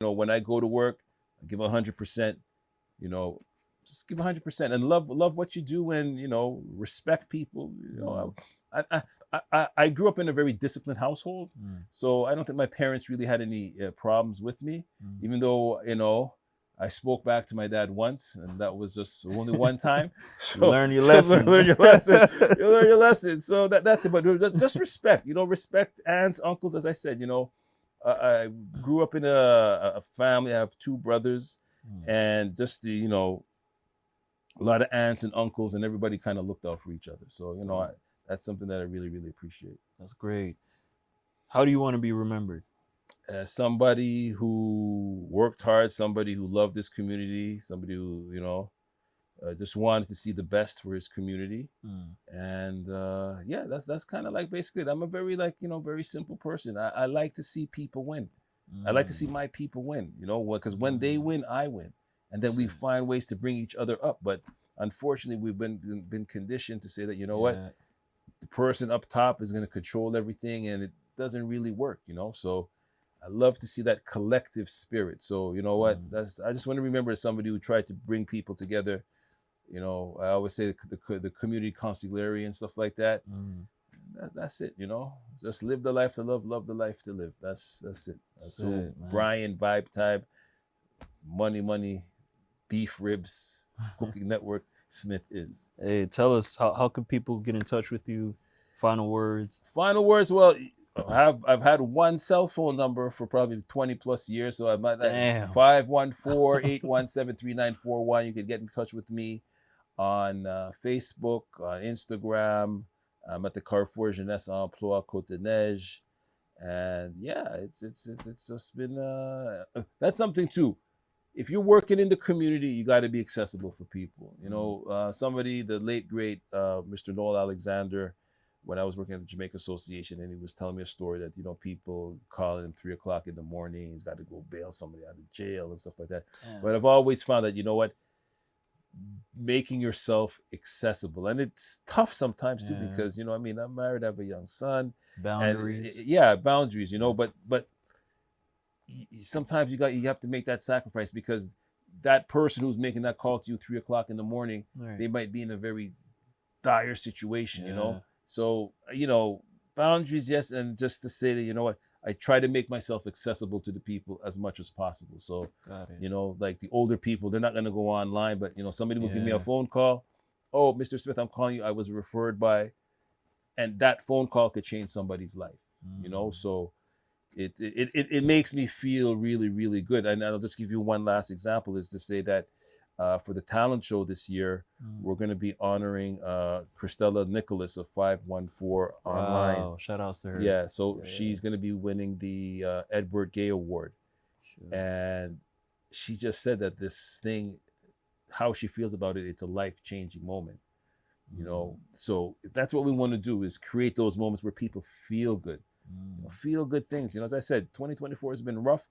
when I go to work, I give 100%. You know, just give 100% and love what you do, and respect people. I grew up in a very disciplined household, so I don't think my parents really had any problems with me, even though I spoke back to my dad once, and that was just only one time. You learn your lesson. Learn your lesson. You learn your lesson. So that's it. But just respect. Respect aunts, uncles. As I said, I grew up in a family. I have two brothers, and just a lot of aunts and uncles, and everybody kind of looked out for each other. So that's something that I really, really appreciate. That's great. How do you want to be remembered? As somebody who worked hard, somebody who loved this community, somebody who just wanted to see the best for his community. And that's kind of like basically it. I'm a very very simple person. I like to see people win. I like to see my people win, because when they win, I win. And then we find ways to bring each other up. But unfortunately, we've been conditioned to say that, what, the person up top is going to control everything, and it doesn't really work, So I love to see that collective spirit. So you know what? I just want to remember as somebody who tried to bring people together. I always say the community consigliere and stuff like that. That's it. Just live the life to love the life to live. That's it. That's who Brian Vibe Type, money, beef ribs, cooking network Smith is. Hey, tell us how can people get in touch with you? Final words. Well, I've had one cell phone number for probably 20 plus years, so I'm at 514-817-3941. You can get in touch with me on Facebook, on Instagram. I'm at the Carrefour Jeunesse Emploi Côte des Neiges, and it's just been that's something too. If you're working in the community, you got to be accessible for people. The late great Mr. Noel Alexander, when I was working at the Jamaica Association, and he was telling me a story that people calling him 3:00 in the morning, he's got to go bail somebody out of jail and stuff like that. But I've always found that making yourself accessible, and it's tough sometimes too, because I'm married, I have a young son. Boundaries. And, boundaries. But sometimes you have to make that sacrifice, because that person who's making that call to you 3:00 in the morning, they might be in a very dire situation. So boundaries, yes, and just to say that I try to make myself accessible to the people as much as possible. So like the older people, they're not going to go online, but somebody will give me a phone call. Oh, Mr. Smith, I'm calling you. I was referred by, and that phone call could change somebody's life. So it makes me feel really, really good. And I'll just give you one last example, is to say that for the talent show this year, we're going to be honoring Christella Nicholas of 514 Online. Wow, shout out to her. Yeah, so she's going to be winning the Edward Gay Award. And she just said that this thing, how she feels about it, it's a life-changing moment. So that's what we want to do, is create those moments where people feel good. Feel good things. As I said, 2024 has been rough.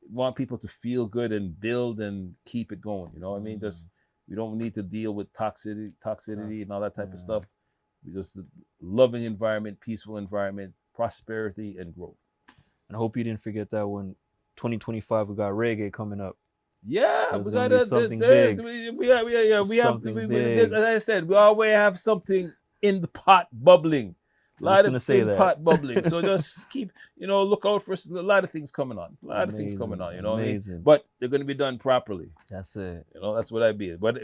We want people to feel good and build and keep it going. Just we don't need to deal with toxicity and all that type of stuff. We just loving environment, peaceful environment, prosperity and growth. And I hope you didn't forget that when 2025 we got reggae coming up. Yeah, we got something big. We have. As I said, we always have something in the pot bubbling. A lot of things pot bubbling. So just keep, look out for a lot of things coming on. A lot of things coming on, But they're going to be done properly. That's it. That's what I be. But